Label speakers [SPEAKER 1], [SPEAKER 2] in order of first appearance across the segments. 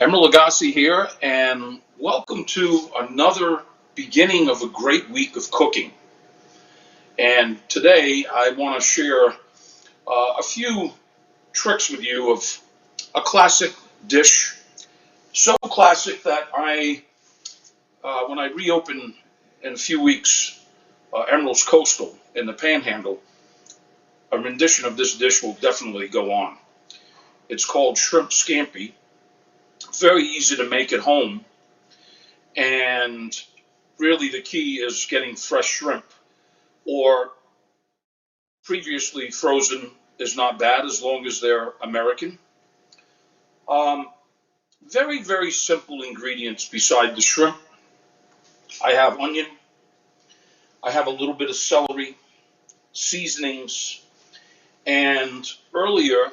[SPEAKER 1] Emeril Lagasse here, and welcome to another beginning of a great week of cooking. And today I want to share a few tricks with you of a classic dish, so classic that when I reopen in a few weeks, Emeril's Coastal in the Panhandle, a rendition of this dish will definitely go on. It's called shrimp scampi. Very easy to make at home, and really the key is getting fresh shrimp, or previously frozen is not bad as long as they're American. Very, very simple ingredients beside the shrimp. I have onion, I have a little bit of celery, seasonings, and earlier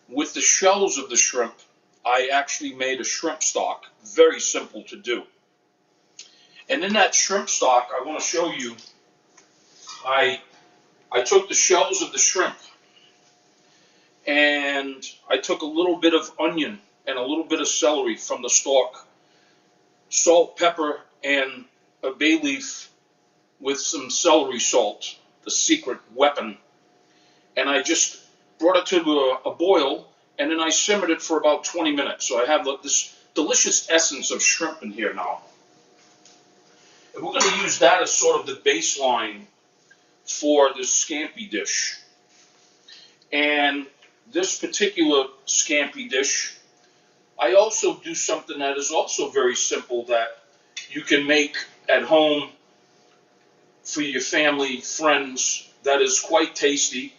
[SPEAKER 1] with the shells of the shrimp, I actually made a shrimp stock, very simple to do. And in that shrimp stock, I want to show you, I took the shells of the shrimp, and I took a little bit of onion and a little bit of celery from the stalk, salt, pepper, and a bay leaf with some celery salt, the secret weapon. And I just brought it to a boil, and then I simmered it for about 20 minutes. So I have this delicious essence of shrimp in here now. And we're going to use that as sort of the baseline for this scampi dish. And this particular scampi dish, I also do something that is also very simple that you can make at home for your family, friends, that is quite tasty.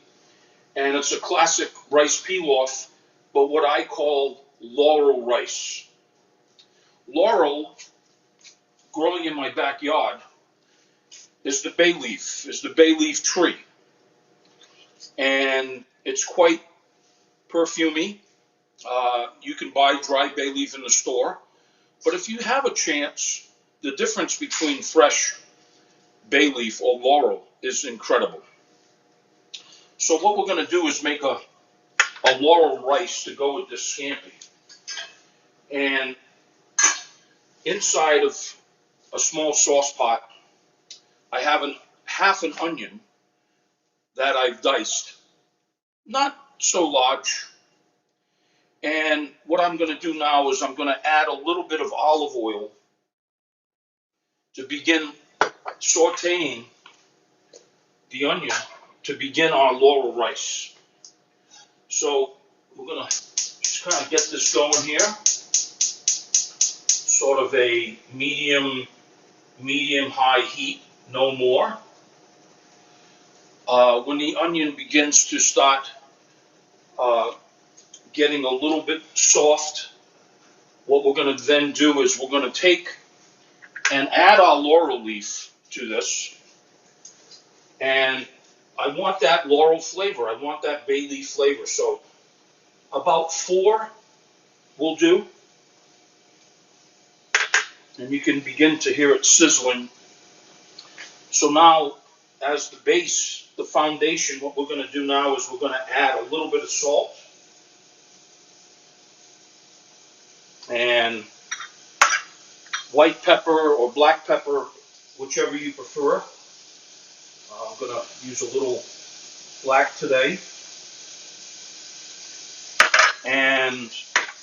[SPEAKER 1] And it's a classic rice pilaf, but what I call laurel rice. Laurel, growing in my backyard, is the bay leaf tree. And it's quite perfumey. You can buy dry bay leaf in the store. But if you have a chance, the difference between fresh bay leaf or laurel is incredible. So what we're going to do is make a laurel rice to go with this scampi. And inside of a small sauce pot, I have half an onion that I've diced, not so large. And what I'm going to do now is I'm going to add a little bit of olive oil to begin sauteing the onion to begin our laurel rice. So we're going to just kind of get this going here. Sort of a medium high heat, no more. When the onion begins to start getting a little bit soft, what we're going to then do is we're going to take and add our laurel leaf to this. And I want that laurel flavor. I want that bay leaf flavor. So about 4 will do. And you can begin to hear it sizzling. So now, as the base, the foundation, what we're going to do now is we're going to add a little bit of salt and white pepper or black pepper, whichever you prefer. I'm going to use a little black today. And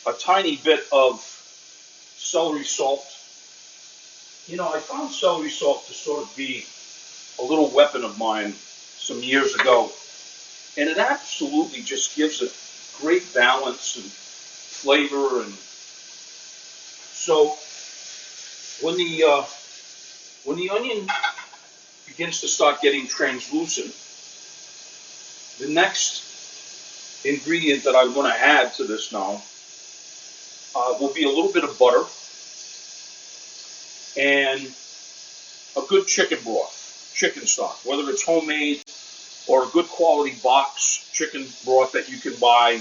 [SPEAKER 1] a tiny bit of celery salt. You know, I found celery salt to sort of be a little weapon of mine some years ago. And it absolutely just gives it great balance and flavor. And so when the onion begins to start getting translucent, the next ingredient that I'm going to add to this now will be a little bit of butter and a good chicken broth, chicken stock, whether it's homemade or a good quality box chicken broth that you can buy.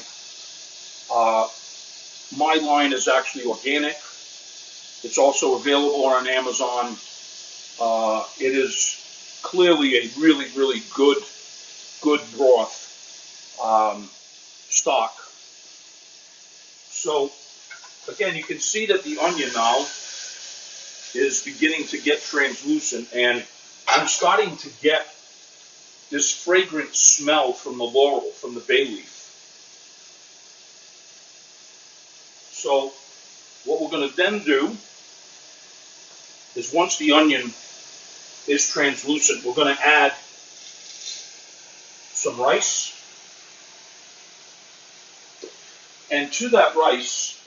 [SPEAKER 1] My line is actually organic. It's also available on Amazon. It is clearly a really, really good broth stock. So Again, you can see that the onion now is beginning to get translucent, and I'm starting to get this fragrant smell from the laurel, from the bay leaf. So what we're going to then do is, once the onion is translucent, we're going to add some rice. And to that rice,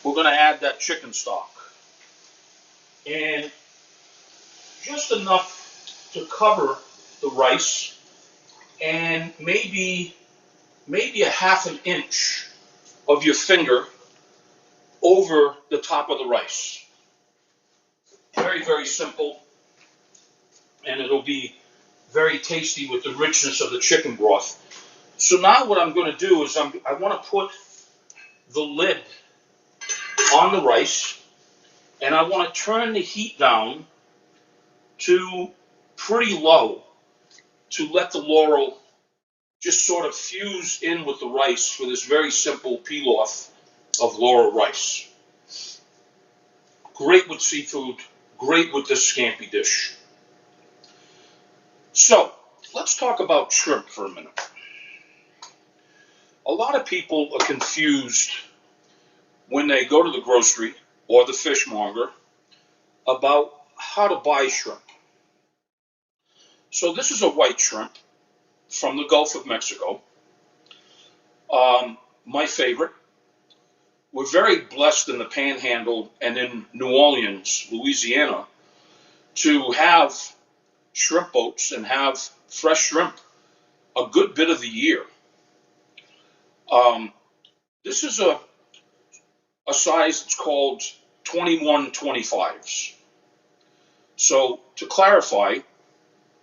[SPEAKER 1] we're going to add that chicken stock. And just enough to cover the rice, and maybe a half an inch of your finger over the top of the rice. Very, very simple, and it'll be very tasty with the richness of the chicken broth. So now what I'm going to do is I want to put the lid on the rice, and I want to turn the heat down to pretty low to let the laurel just sort of fuse in with the rice for this very simple peel-off of laurel rice. Great with seafood, great with this scampi dish. So, let's talk about shrimp for a minute. A lot of people are confused when they go to the grocery or the fishmonger about how to buy shrimp. So this is a white shrimp from the Gulf of Mexico. My favorite. We're very blessed in the Panhandle and in New Orleans, Louisiana, to have shrimp boats and have fresh shrimp a good bit of the year. This is a size that's called 21-25s. So to clarify,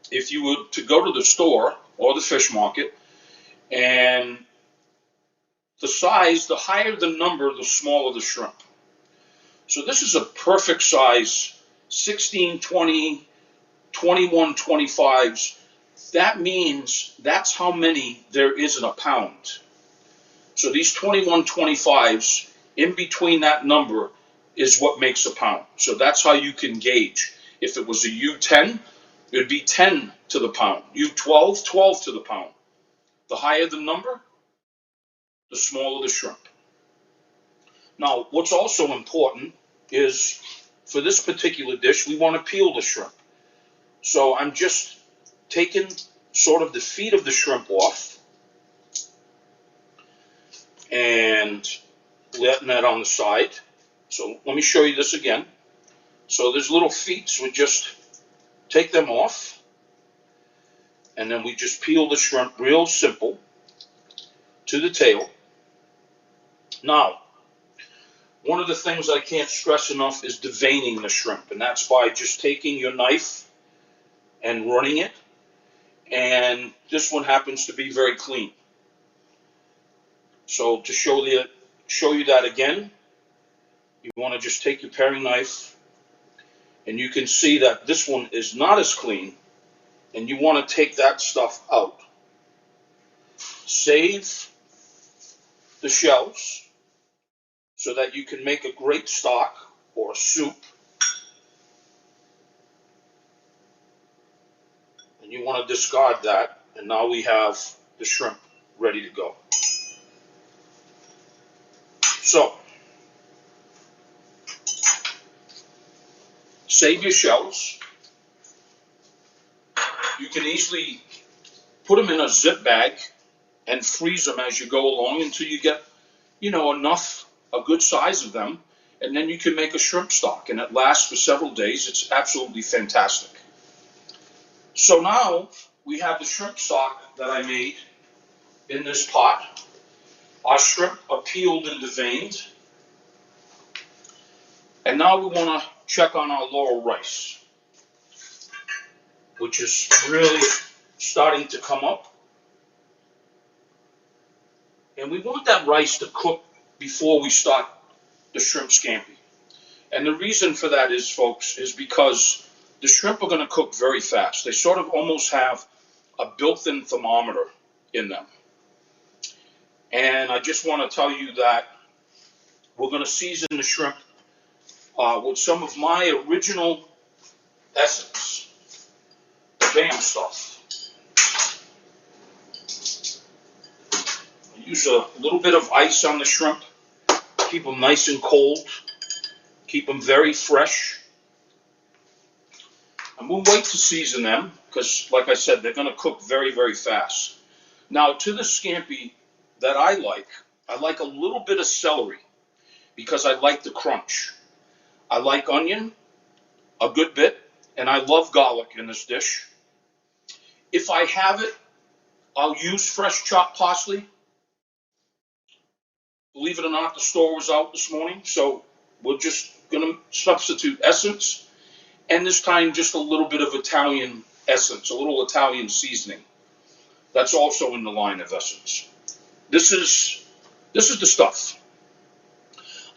[SPEAKER 1] if you were to go to the store or the fish market, and the size, the higher the number, the smaller the shrimp. So this is a perfect size, 16, 20, 21, 25s. That means that's how many there is in a pound. So these 21, 25s, in between that number is what makes a pound. So that's how you can gauge. If it was a U10, it would be 10 to the pound. U12, 12 to the pound. The higher the number, the smaller the shrimp. Now, what's also important is, for this particular dish, we want to peel the shrimp. So I'm just taking sort of the feet of the shrimp off and letting that on the side. So let me show you this again. So there's little feet, so we just take them off, and then we just peel the shrimp real simple to the tail. Now, one of the things I can't stress enough is deveining the shrimp, and that's by just taking your knife and running it, and this one happens to be very clean. So to show you that again, you want to just take your paring knife, and you can see that this one is not as clean, and you want to take that stuff out. Save the shells so that you can make a great stock or a soup. And you want to discard that, and now we have the shrimp ready to go. So, save your shells. You can easily put them in a zip bag and freeze them as you go along until you get, enough, a good size of them, and then you can make a shrimp stock, and it lasts for several days. It's absolutely fantastic. So now we have the shrimp stock that I made in this pot. Our shrimp are peeled and deveined. And now we want to check on our laurel rice, which is really starting to come up. And we want that rice to cook before we start the shrimp scampi. And the reason for that is, folks, is because the shrimp are going to cook very fast. They sort of almost have a built-in thermometer in them. And I just want to tell you that we're going to season the shrimp with some of my original essence, BAM stuff. I use a little bit of ice on the shrimp, keep them nice and cold, keep them very fresh. And we'll wait to season them because, like I said, they're going to cook very, very fast. Now, to the scampi that I like a little bit of celery because I like the crunch. I like onion a good bit, and I love garlic in this dish. If I have it, I'll use fresh chopped parsley. Believe it or not, the store was out this morning, so we're just going to substitute essence, and this time just a little bit of Italian essence, a little Italian seasoning. That's also in the line of essence. This is the stuff.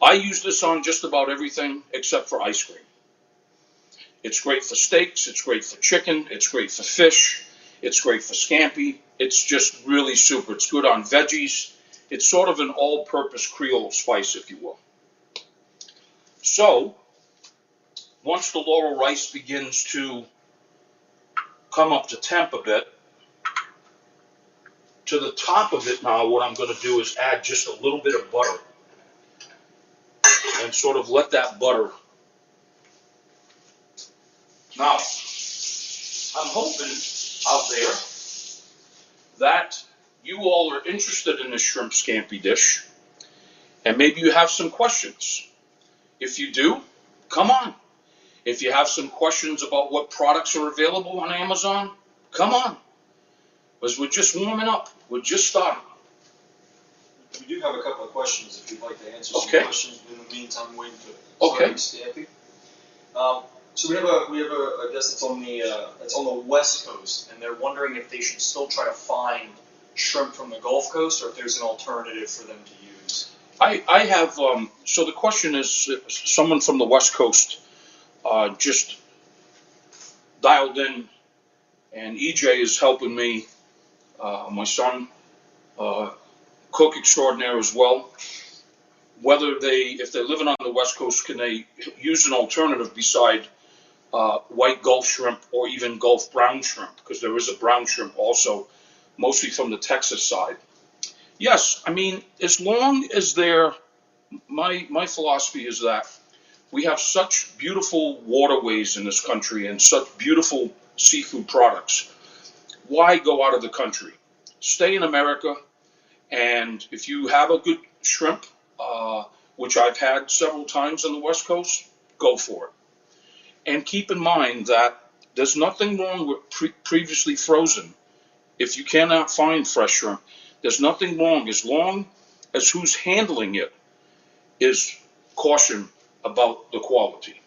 [SPEAKER 1] I use this on just about everything except for ice cream. It's great for steaks, it's great for chicken, it's great for fish, it's great for scampi. It's just really super. It's good on veggies. It's sort of an all-purpose Creole spice, if you will. So, once the Laurel rice begins to come up to temp a bit, to the top of it now, what I'm going to do is add just a little bit of butter and sort of let that butter. Now, I'm hoping out there that you all are interested in this shrimp scampi dish, and maybe you have some questions. If you do, come on. If you have some questions about what products are available on Amazon, come on. Because we're just warming up. We're just starting.
[SPEAKER 2] We do have a couple of questions if you'd like to answer some questions in the meantime, waiting to start Scampi. So we have a guest that's on the West Coast, and they're wondering if they should still try to find shrimp from the Gulf Coast, or if there's an alternative for them to use.
[SPEAKER 1] I have, so the question is, someone from the West Coast just dialed in, and EJ is helping me, my son, cook extraordinaire as well. Whether if they're living on the West Coast, can they use an alternative beside white Gulf shrimp or even Gulf brown shrimp? Because there is a brown shrimp also, mostly from the Texas side. Yes, I mean, as long as my philosophy is that we have such beautiful waterways in this country and such beautiful seafood products. Why go out of the country? Stay in America, and if you have a good shrimp, which I've had several times on the West Coast, go for it. And keep in mind that there's nothing wrong with previously frozen. If you cannot find fresh shrimp, there's nothing wrong as long as who's handling it is caution about the quality.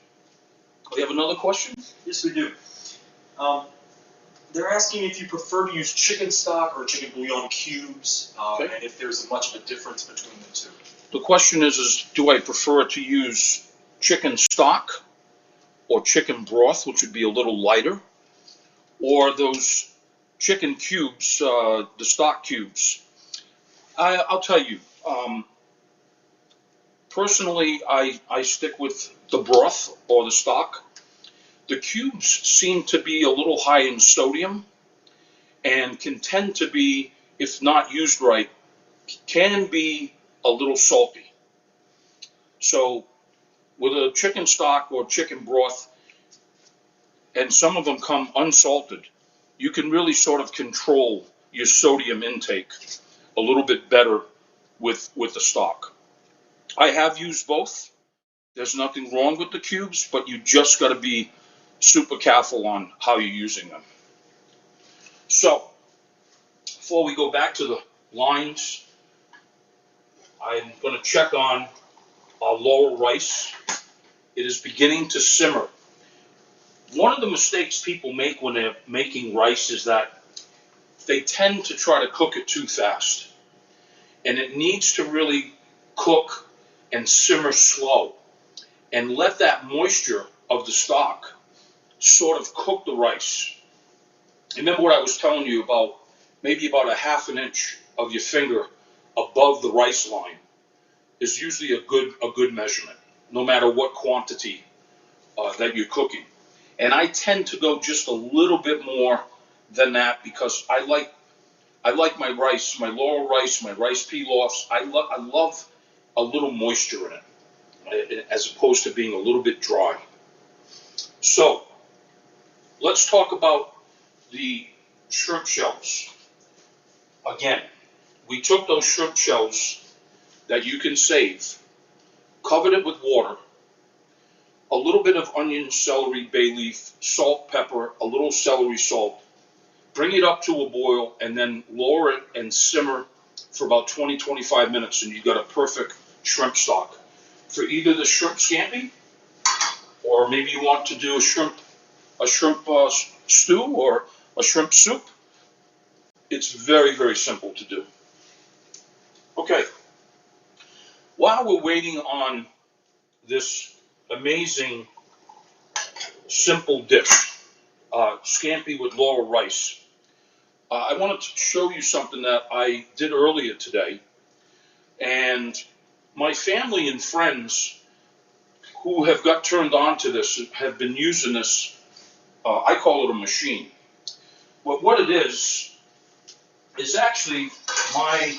[SPEAKER 1] Do you have another question?
[SPEAKER 2] Yes, we do. They're asking if you prefer to use chicken stock or chicken bouillon cubes, and if there's much of a difference between the two.
[SPEAKER 1] The question is do I prefer to use chicken stock or chicken broth, which would be a little lighter, or those chicken cubes, the stock cubes? I'll tell you, personally, I stick with the broth or the stock. The cubes seem to be a little high in sodium and can tend to be, if not used right, can be a little salty. So with a chicken stock or chicken broth, and some of them come unsalted, you can really sort of control your sodium intake a little bit better with the stock. I have used both. There's nothing wrong with the cubes, but you just got to be super careful on how you're using them. So, before we go back to the lines, I'm going to check on our Laurel rice. It is beginning to simmer. One of the mistakes people make when they're making rice is that they tend to try to cook it too fast. And it needs to really cook and simmer slow and let that moisture of the stock sort of cook the rice. Remember what I was telling you about, maybe about a half an inch of your finger above the rice line is usually a good measurement, no matter what quantity that you're cooking. And I tend to go just a little bit more than that because I like my rice, my Laurel rice, my rice pilafs. I love a little moisture in it, as opposed to being a little bit dry. So let's talk about the shrimp shells. Again, we took those shrimp shells that you can save, covered it with water, a little bit of onion, celery, bay leaf, salt, pepper, a little celery salt. Bring it up to a boil and then lower it and simmer for about 20-25 minutes, and you've got a perfect shrimp stock. For either the shrimp scampi, or maybe you want to do a shrimp stew or a shrimp soup. It's very, very simple to do. Okay, while we're waiting on this amazing, simple dish, scampi with Laurel rice, I wanted to show you something that I did earlier today. And my family and friends who have got turned on to this have been using this. I call it a machine. But what it is actually my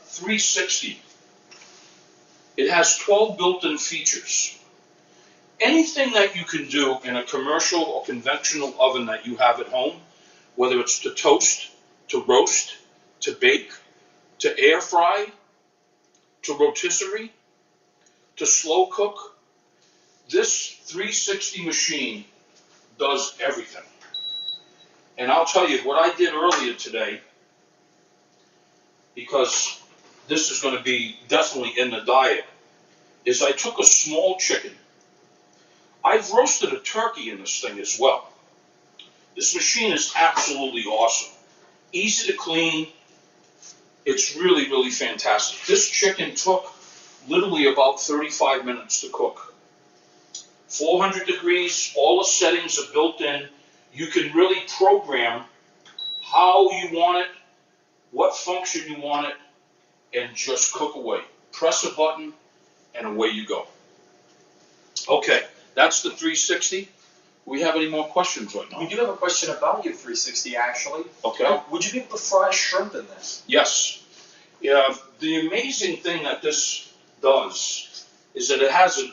[SPEAKER 1] 360. It has 12 built-in features. Anything that you can do in a commercial or conventional oven that you have at home, whether it's to toast, to roast, to bake, to air fry, to rotisserie, to slow cook, this 360 machine does everything. And I'll tell you what I did earlier today, because this is going to be definitely in the diet, is I took a small chicken. I've roasted a turkey in this thing as well. This machine is absolutely awesome. Easy to clean. It's really, really fantastic. This chicken took literally about 35 minutes to cook. 400 degrees, all the settings are built in. You can really program how you want it, what function you want it, and just cook away. Press a button, and away you go. Okay, that's the 360. We have any more questions right now?
[SPEAKER 2] We do have a question about your 360, actually.
[SPEAKER 1] Okay.
[SPEAKER 2] Would you be able to fry shrimp in this?
[SPEAKER 1] Yes. Yeah. The amazing thing that this does is that it has an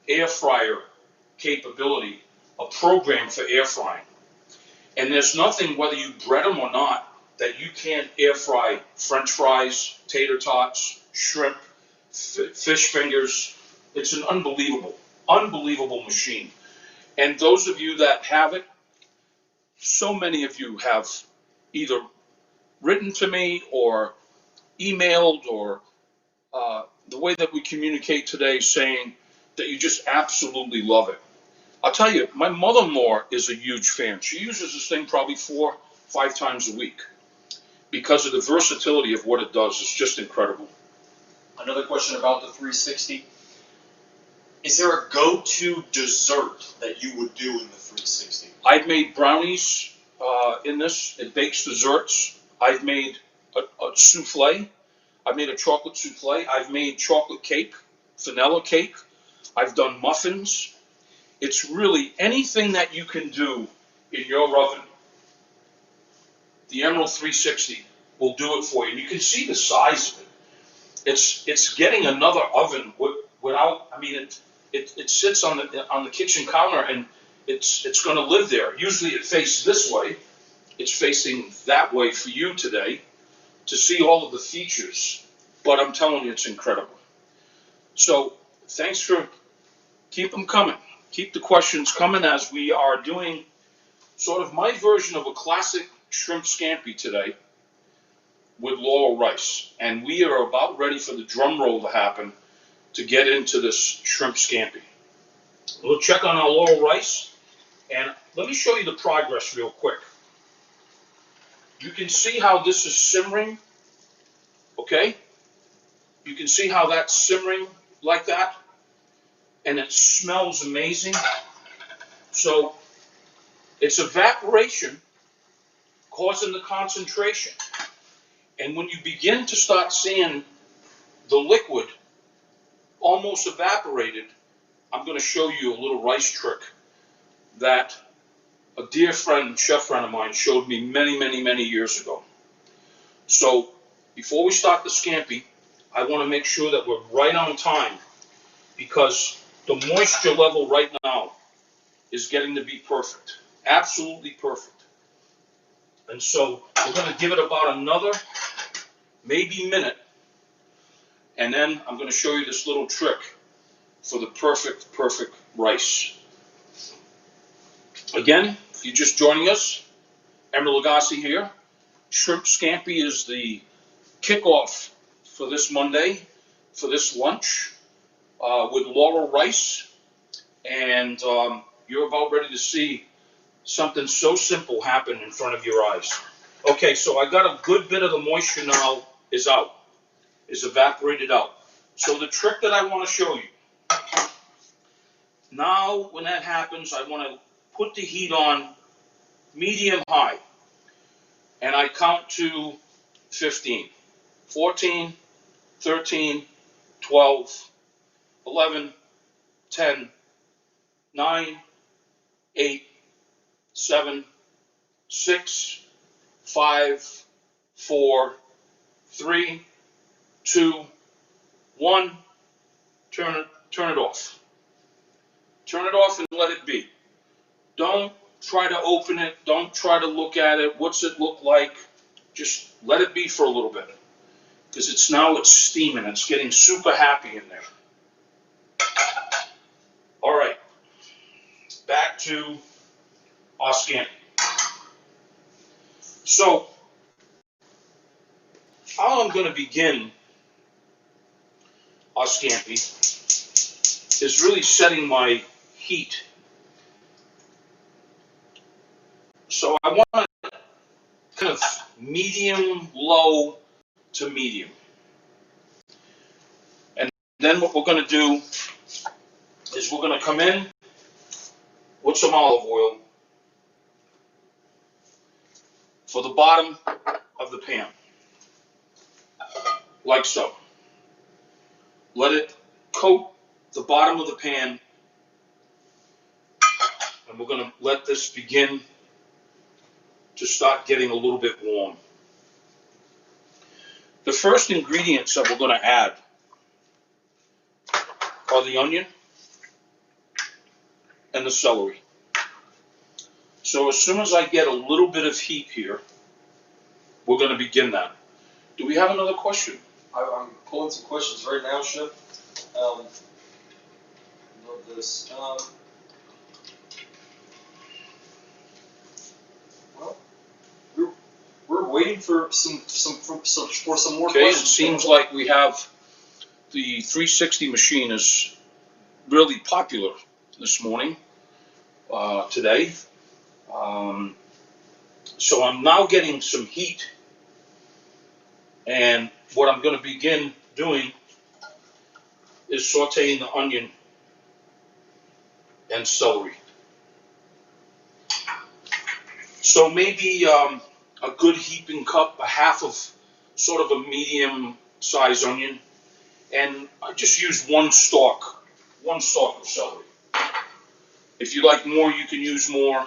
[SPEAKER 1] air fryer capability, a program for air frying. And there's nothing, whether you bread them or not, that you can't air fry French fries, tater tots, shrimp, fish fingers. It's an unbelievable machine. And those of you that have it, so many of you have either written to me or emailed, or the way that we communicate today, saying that you just absolutely love it. I'll tell you, my mother-in-law is a huge fan. She uses this thing probably 4-5 times a week because of the versatility of what it does. It's just incredible.
[SPEAKER 2] Another question about the 360. Is there a go-to dessert that you would do in the 360?
[SPEAKER 1] I've made brownies in this. It bakes desserts. I've made a souffle. I've made a chocolate souffle. I've made chocolate cake, vanilla cake. I've done muffins. It's really anything that you can do in your oven. The Emeril 360 will do it for you. And you can see the size of it. It's getting another oven without. I mean, it sits on the kitchen counter, and it's going to live there. Usually it faces this way. It's facing that way for you today to see all of the features. But I'm telling you, it's incredible. So thanks for keep them coming. Keep the questions coming, as we are doing sort of my version of a classic shrimp scampi today with Laurel rice. And we are about ready for the drum roll to happen to get into this shrimp scampi. We'll check on our Laurel rice, and let me show you the progress real quick. You can see how this is simmering, okay? You can see how that's simmering like that, and it smells amazing. So it's evaporation causing the concentration. And when you begin to start seeing the liquid almost evaporated, I'm going to show you a little rice trick that a dear friend, chef friend of mine, showed me many, many, many years ago. So before we start the scampi, I want to make sure that we're right on time, because the moisture level right now is getting to be perfect, absolutely perfect. And so we're going to give it about another maybe minute, and then I'm going to show you this little trick for the perfect, perfect rice. Again, if you're just joining us, Emeril Lagasse here. Shrimp scampi is the kickoff for this Monday, for this lunch, with Laurel rice. And you're about ready to see something so simple happen in front of your eyes. Okay, so I got a good bit of the moisture now is out, is evaporated out. So the trick that I want to show you, now when that happens, I want to put the heat on medium high, and I count to 15, 14, 13, 12, 11, 10, 9, 8, 7, 6, 5, 4, 3, 2, 1. Turn it off. Turn it off and let it be. Don't try to open it. Don't try to look at it. What's it look like? Just let it be for a little bit, because it's steaming. It's getting super happy in there. All right, back to our scampi. So how I'm going to begin our scampi is really setting my heat. So I want to kind of medium, low to medium. And then what we're going to do is we're going to come in with some olive oil for the bottom of the pan, like so. Let it coat the bottom of the pan, and we're going to let this begin to start getting a little bit warm. The first ingredients that we're going to add are the onion and the celery. So as soon as I get a little bit of heat here, we're going to begin that. Do we have another question?
[SPEAKER 2] I'm pulling some questions right now, Chef. Love this. Well, we're waiting for some more
[SPEAKER 1] Okay,
[SPEAKER 2] questions.
[SPEAKER 1] it seems like we have the 360 machine is really popular this morning, today. So I'm now getting some heat, and what I'm going to begin doing is sauteing the onion and celery. So maybe a good heaping cup, a half of sort of a medium size onion, and I just used one stalk of celery. If you like more, you can use more.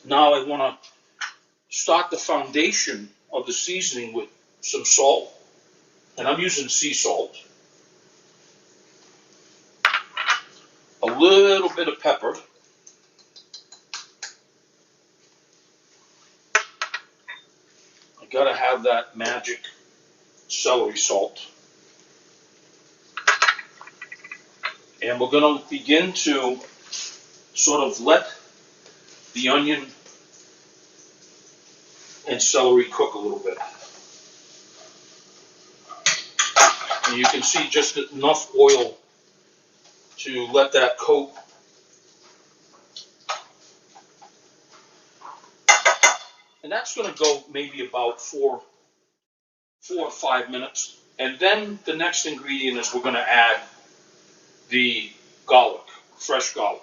[SPEAKER 1] Now I want to start the foundation of the seasoning with some salt, and I'm using sea salt, a little bit of pepper, I gotta have that magic celery salt, and we're gonna begin to sort of let the onion and celery cook a little bit. And you can see just enough oil to let that coat. And that's going to go maybe about 4 or 5 minutes. And then the next ingredient is we're going to add the garlic, fresh garlic.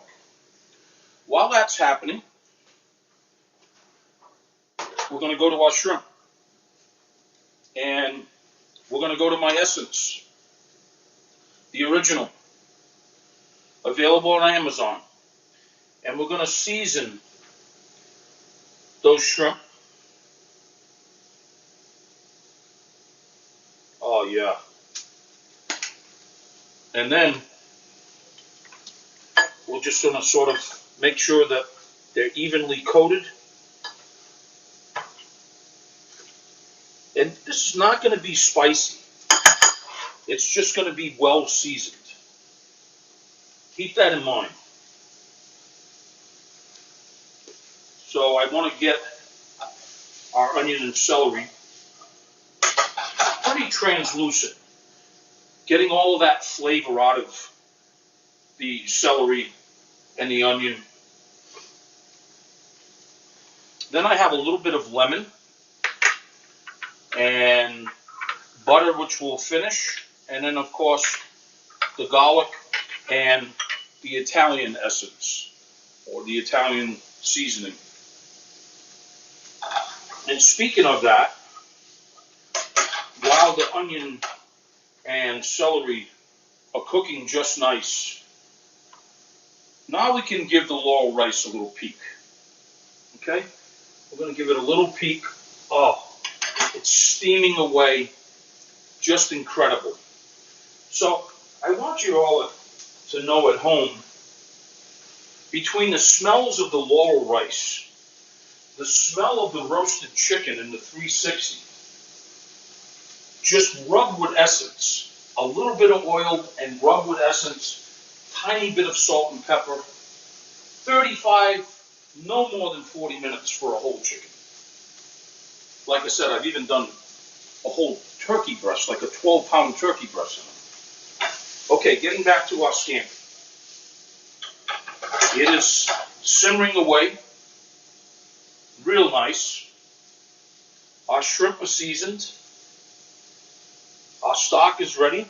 [SPEAKER 1] While that's happening, we're going to go to our shrimp. And we're going to go to my essence, the original, available on Amazon. And we're going to season those shrimp. Oh, yeah. And then we're just going to sort of make sure that they're evenly coated. And this is not going to be spicy. It's just going to be well seasoned. Keep that in mind. So I want to get our onion and celery pretty translucent, getting all of that flavor out of the celery and the onion. Then I have a little bit of lemon and butter, which will finish, and then of course the garlic and the Italian essence or the Italian seasoning. And speaking of that, while the onion and celery are cooking just nice, now we can give the Laurel rice a little peek. Okay? We're going to give it a little peek. Oh, it's steaming away. Just incredible. So I want you all to know at home, between the smells of the Laurel rice, the smell of the roasted chicken in the 360, just rub with essence, a little bit of oil and rub with essence, tiny bit of salt and pepper, 35, no more than 40 minutes for a whole chicken. Like I said, I've even done a whole turkey breast, like a 12-pound turkey breast in it. Okay, getting back to our scampi. It is simmering away, real nice. Our shrimp are seasoned. Our stock is ready.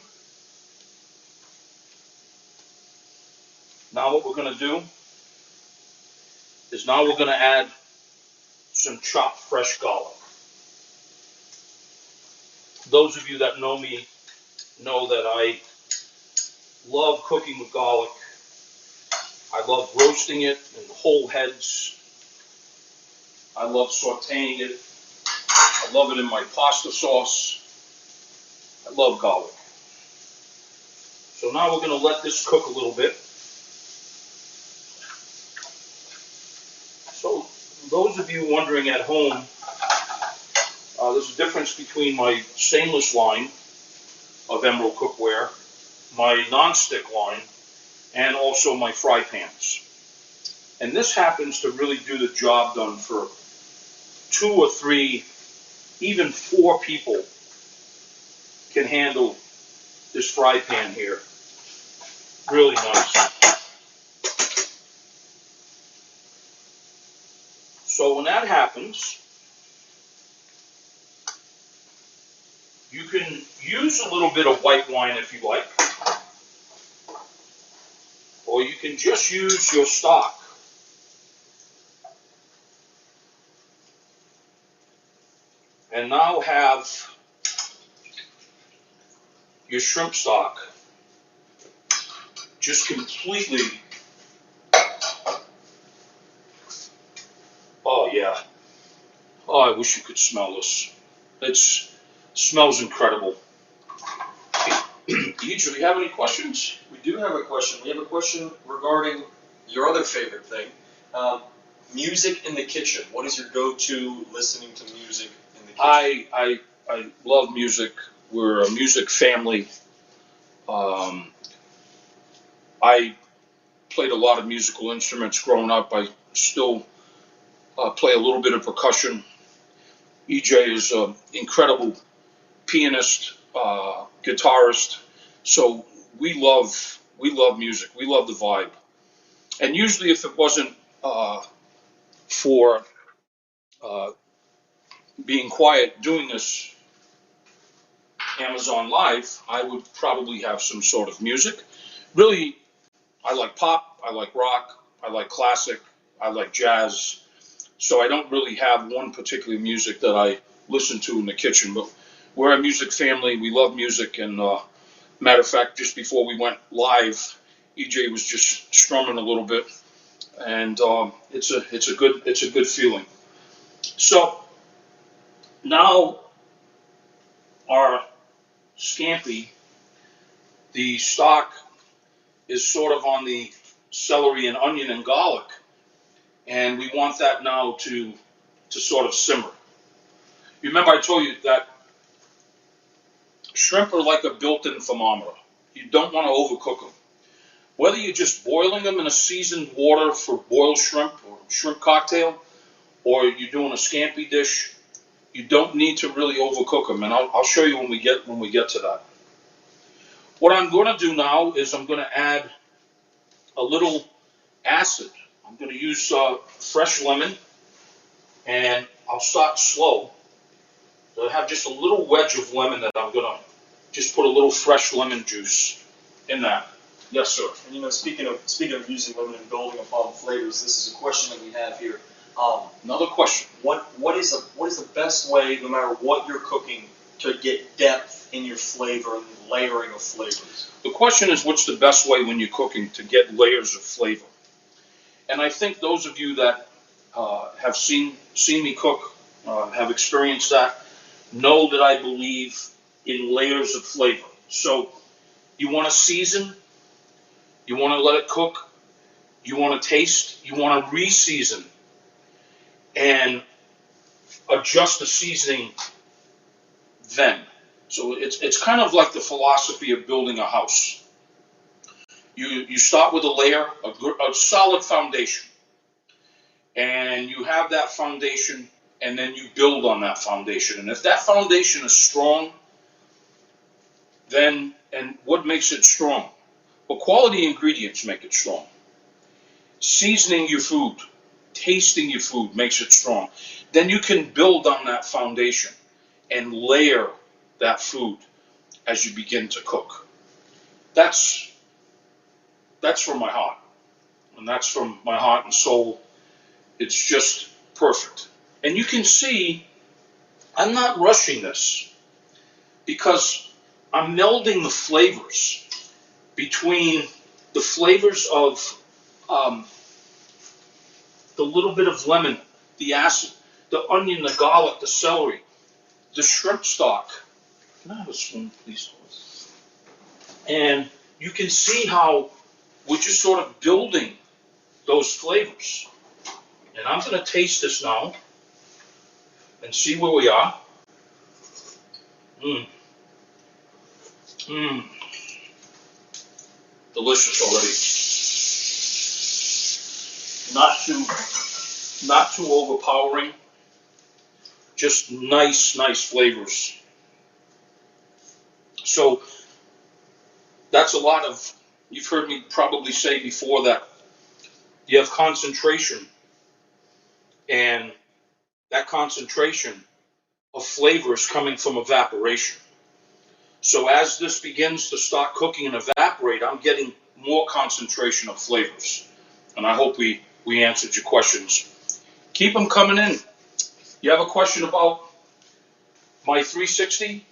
[SPEAKER 1] Now what we're going to do is now we're going to add some chopped fresh garlic. Those of you that know me know that I love cooking with garlic. I love roasting it in whole heads. I love sauteing it. I love it in my pasta sauce. I love garlic. So now we're going to let this cook a little bit. So those of you wondering at home, there's a difference between my stainless line of Emeril cookware, my non-stick line, and also my fry pans. And this happens to really do the job done for 2 or 3, even 4 people can handle this fry pan here. Really nice. So when that happens, you can use a little bit of white wine if you like, or you can just use your stock. And now have your shrimp stock just completely, oh yeah, oh I wish you could smell this. It smells incredible. Deej, do you have any questions?
[SPEAKER 2] We do have a question. We have a question regarding your other favorite thing, music in the kitchen. What is your go-to listening to music in the kitchen?
[SPEAKER 1] I love music. We're a music family. I played a lot of musical instruments growing up. I still play a little bit of percussion. EJ is an incredible pianist, guitarist. So we love music. We love the vibe. And usually, if it wasn't for being quiet doing this Amazon Live, I would probably have some sort of music. Really, I like pop, I like rock, I like classic, I like jazz. So I don't really have one particular music that I listen to in the kitchen. But we're a music family. We love music, and matter of fact, just before we went live, EJ was just strumming a little bit, and it's a good feeling. So now our scampi, the stock is sort of on the celery and onion and garlic, and we want that now to sort of simmer. You remember I told you that shrimp are like a built-in thermometer. You don't want to overcook them. Whether you're just boiling them in a seasoned water for boiled shrimp or shrimp cocktail, or you're doing a scampi dish, you don't need to really overcook them, and I'll show you when we get to that. What I'm going to do now is I'm going to add a little acid. I'm going to use fresh lemon, and I'll start slow. So I have just a little wedge of lemon that I'm going to just put a little fresh lemon juice in that. Yes, sir.
[SPEAKER 2] And you know, speaking of using lemon and building upon flavors, this is a question that we have here.
[SPEAKER 1] Another question.
[SPEAKER 2] What is the best way, no matter what you're cooking, to get depth in your flavor and layering of flavors?
[SPEAKER 1] The question is, what's the best way when you're cooking to get layers of flavor? And I think those of you that have seen me cook, have experienced that, know that I believe in layers of flavor. So you want to season, you want to let it cook, you want to taste, you want to re-season, and adjust the seasoning then. So it's kind of like the philosophy of building a house. You start with a layer, a solid foundation, and you have that foundation, and then you build on that foundation. And if that foundation is strong, then, and what makes it strong? Well, quality ingredients make it strong. Seasoning your food, tasting your food makes it strong. Then you can build on that foundation and layer that food as you begin to cook. That's from my heart. And that's from my heart and soul. It's just perfect. And you can see I'm not rushing this because I'm melding the flavors between the flavors of the little bit of lemon, the acid, the onion, the garlic, the celery, the shrimp stock. Can I have a spoon, please? And you can see how we're just sort of building those flavors. And I'm going to taste this now and see where we are. Delicious already. Not too overpowering. Just nice flavors. So that's a lot of, you've heard me probably say before that you have concentration, and that concentration of flavor is coming from evaporation. So as this begins to start cooking and evaporate, I'm getting more concentration of flavors. And I hope we answered your questions. Keep them coming in. You have a question about my 360?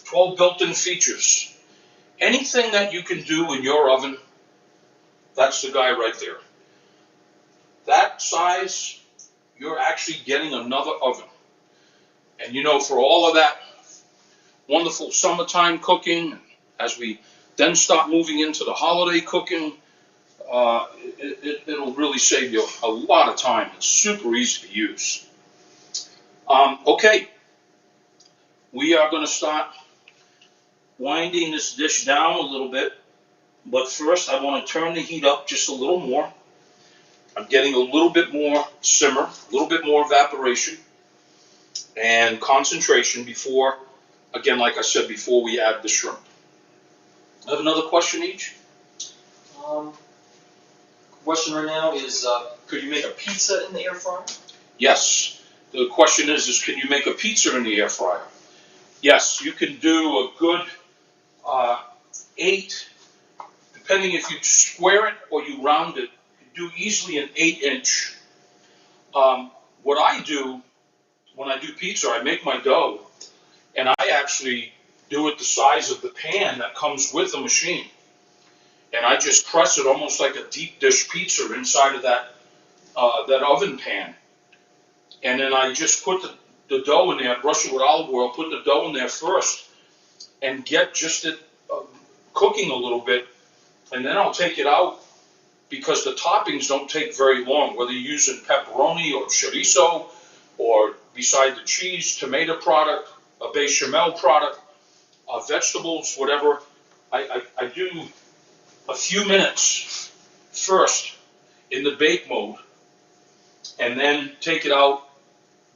[SPEAKER 1] 12 built-in features. Anything that you can do in your oven, that's the guy right there. That size, you're actually getting another oven. And you know, for all of that wonderful summertime cooking, as we then start moving into the holiday cooking, it'll really save you a lot of time. It's super easy to use. Okay, we are going to start winding this dish down a little bit, but first I want to turn the heat up just a little more. I'm getting a little bit more simmer, a little bit more evaporation and concentration before, again, like I said, before we add the shrimp. I have another question each.
[SPEAKER 2] Question right now is, could you make a pizza in the air fryer?
[SPEAKER 1] Yes. The question is can you make a pizza in the air fryer? Yes, you can do a good 8, depending if you square it or you round it, you do easily an 8-inch. What I do when I do pizza, I make my dough and I actually do it the size of the pan that comes with the machine. And I just press it almost like a deep dish pizza inside of that oven pan. And then I just put the dough in there, brush it with olive oil, put the dough in there first, and get just it cooking a little bit. And then I'll take it out, because the toppings don't take very long, whether you're using pepperoni or chorizo, or beside the cheese, tomato product, a bechamel product, vegetables, whatever. I do a few minutes first in the bake mode, and then take it out,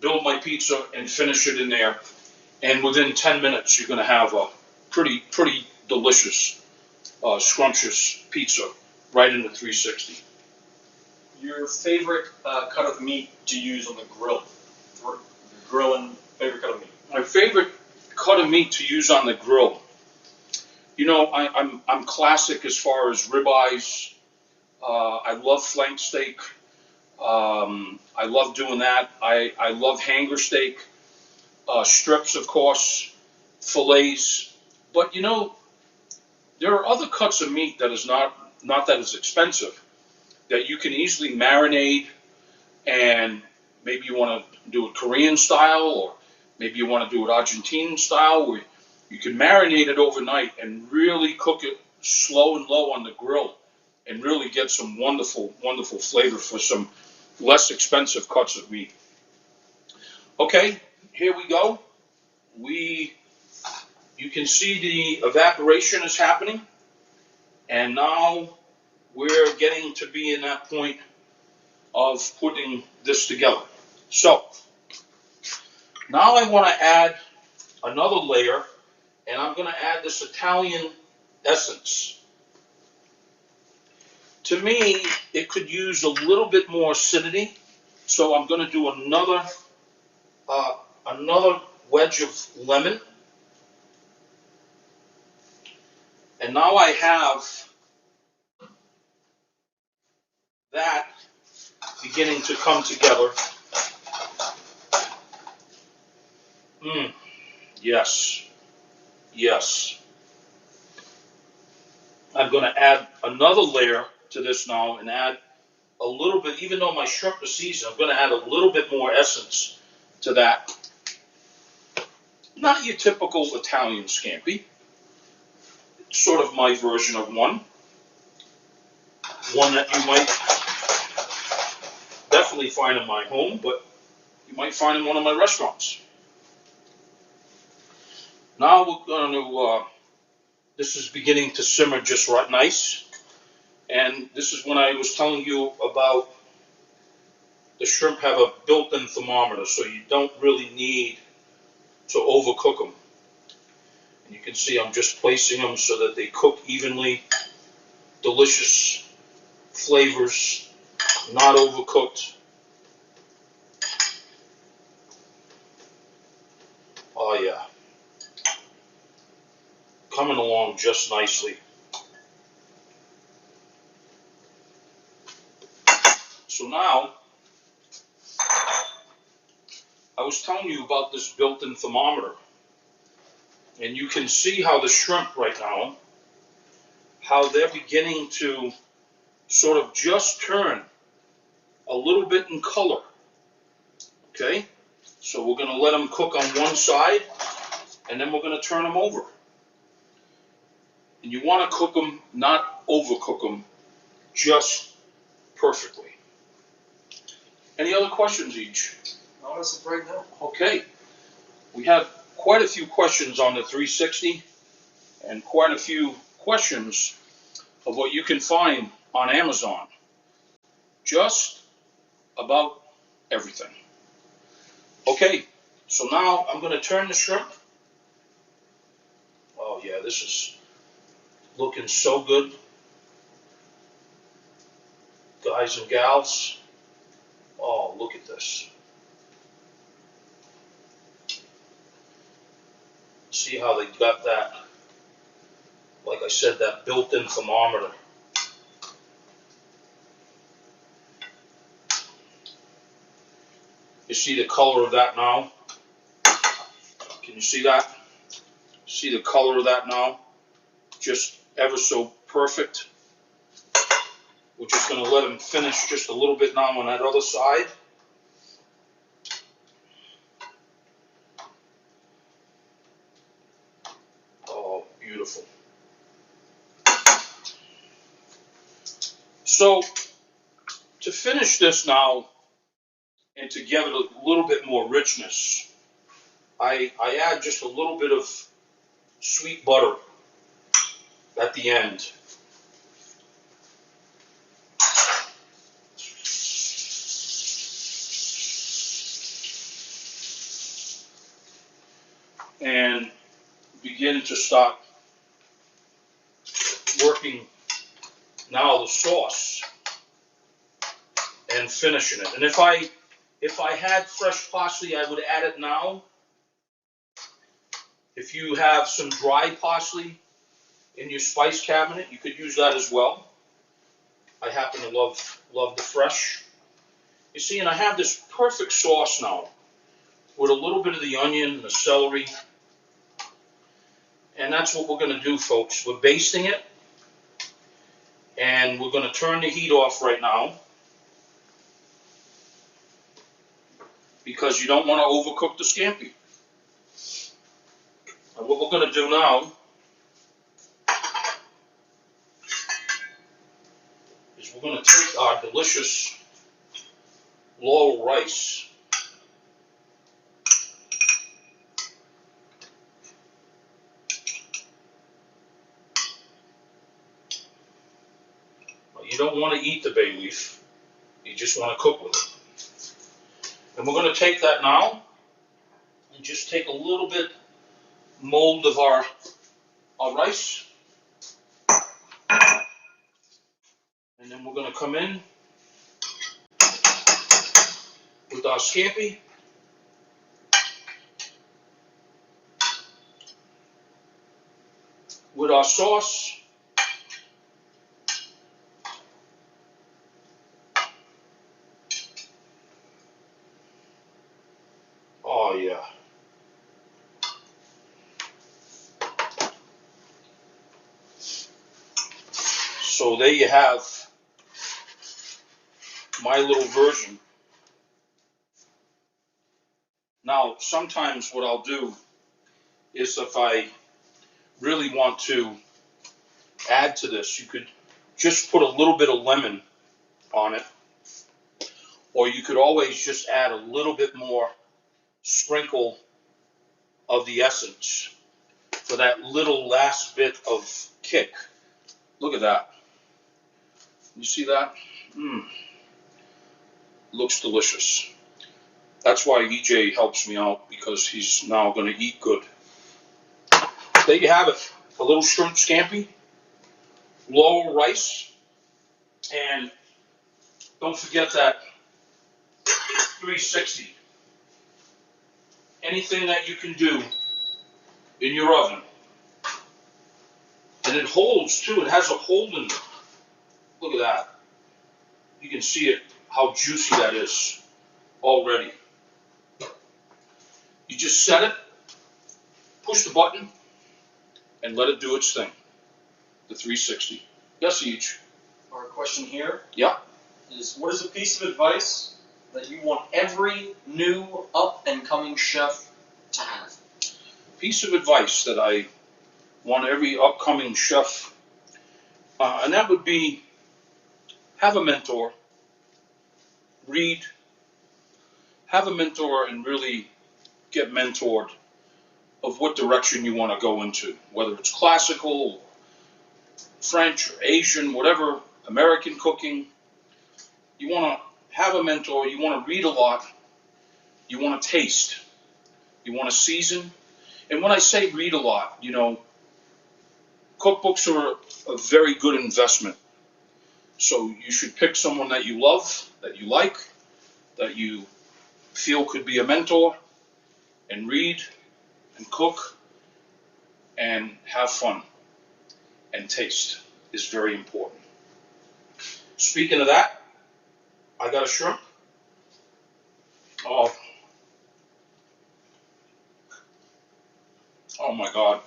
[SPEAKER 1] build my pizza, and finish it in there. And within 10 minutes, you're going to have a pretty delicious, scrumptious pizza right in the 360.
[SPEAKER 2] Your favorite cut of meat to use on the grill? Grilling, favorite cut of meat?
[SPEAKER 1] My favorite cut of meat to use on the grill. You know, I'm classic as far as ribeyes. I love flank steak. I love doing that. I love hanger steak, strips, of course, fillets. But you know, there are other cuts of meat that is not that as expensive, that you can easily marinate, and maybe you want to do it Korean style, or maybe you want to do it Argentine style, where you can marinate it overnight and really cook it slow and low on the grill, and really get some wonderful flavor for some less expensive cuts of meat. Okay, here we go. You can see the evaporation is happening, and now we're getting to be in that point of putting this together. So now I want to add another layer, and I'm going to add this Italian essence. To me, it could use a little bit more acidity, so I'm going to do another wedge of lemon. And now I have that beginning to come together. Yes, yes. I'm going to add another layer to this now, and add a little bit, even though my shrimp is seasoned, I'm going to add a little bit more essence to that. Not your typical Italian scampi. It's sort of my version of one. One that you might definitely find in my home, but you might find in one of my restaurants. Now we're going to, this is beginning to simmer just right nice. And this is when I was telling you about the shrimp have a built-in thermometer, so you don't really need to overcook them. And you can see I'm just placing them so that they cook evenly. Delicious flavors, not overcooked. Oh yeah. Coming along just nicely. So now, I was telling you about this built-in thermometer. And you can see how the shrimp right now, how they're beginning to sort of just turn a little bit in color. Okay? So we're going to let them cook on one side, and then we're going to turn them over. And you want to cook them, not overcook them, just perfectly. Any other questions, each?
[SPEAKER 2] Not as of right now.
[SPEAKER 1] Okay. We have quite a few questions on the 360, and quite a few questions of what you can find on Amazon. Just about everything. Okay, so now I'm going to turn the shrimp. Oh yeah, this is looking so good. Guys and gals, oh, look at this. See how they got that, like I said, that built-in thermometer. You see the color of that now? Can you see that? See the color of that now? Just ever so perfect. We're just going to let them finish just a little bit now on that other side. Oh, beautiful. So, to finish this now, and to give it a little bit more richness, I add just a little bit of sweet butter at the end. And begin to start working now the sauce and finishing it. And if I had fresh parsley, I would add it now. If you have some dry parsley in your spice cabinet, you could use that as well. I happen to love the fresh. You see, and I have this perfect sauce now with a little bit of the onion and the celery. And that's what we're going to do, folks. We're basting it. And we're going to turn the heat off right now, because you don't want to overcook the scampi. And what we're going to do now is we're going to take our delicious Laurel rice. Well, you don't want to eat the bay leaf. You just want to cook with it. And we're going to take that now and just take a little bit mold of our rice. And then we're going to come in with our scampi. With our sauce. Oh yeah. So there you have my little version. Now, sometimes what I'll do is, if I really want to add to this, you could just put a little bit of lemon on it, or you could always just add a little bit more sprinkle of the essence for that little last bit of kick. Look at that. You see that? Looks delicious. That's why EJ helps me out, because he's now going to eat good. There you have it. A little shrimp scampi, Laurel rice, and don't forget that 360. Anything that you can do in your oven. And it holds too. It has a hold in it. Look at that. You can see it, how juicy that is already. You just set it, push the button, and let it do its thing. The 360. Yes, each.
[SPEAKER 2] Our question here
[SPEAKER 1] Yeah.
[SPEAKER 2] is, what is a piece of advice that you want every new up-and-coming chef to have?
[SPEAKER 1] Piece of advice that I want every upcoming chef, and that would be, have a mentor, read, have a mentor, and really get mentored of what direction you want to go into, whether it's classical, French, or Asian, whatever, American cooking. You want to have a mentor, you want to read a lot, you want to taste, you want to season. And when I say read a lot, you know, cookbooks are a very good investment. So you should pick someone that you love, that you like, that you feel could be a mentor, and read and cook and have fun. And taste is very important. Speaking of that, I got a shrimp. Oh my God.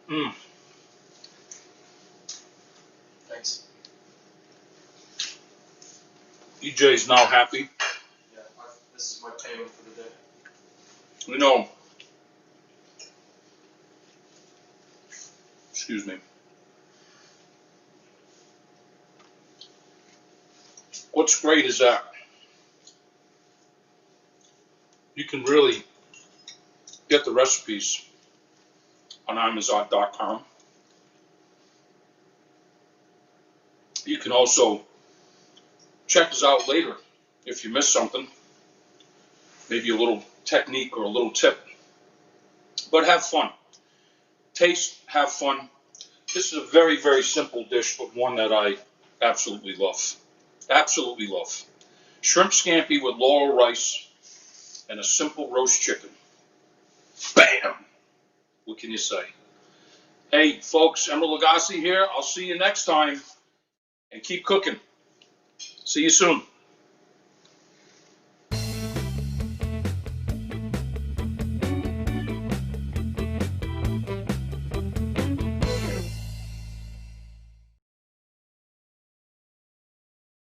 [SPEAKER 1] Mm.
[SPEAKER 2] Thanks.
[SPEAKER 1] EJ's now happy.
[SPEAKER 2] Yeah, this is my payment for the day.
[SPEAKER 1] You know, excuse me. What's great is that you can really get the recipes on Amazon.com. You can also check us out later if you miss something, maybe a little technique or a little tip. But have fun. Taste, have fun. This is a very, very simple dish, but one that I absolutely love. Absolutely love. Shrimp scampi with laurel rice and a simple roast chicken. Bam! What can you say? Hey, folks, Emeril Lagasse here. I'll see you next time, and keep cooking. See you soon.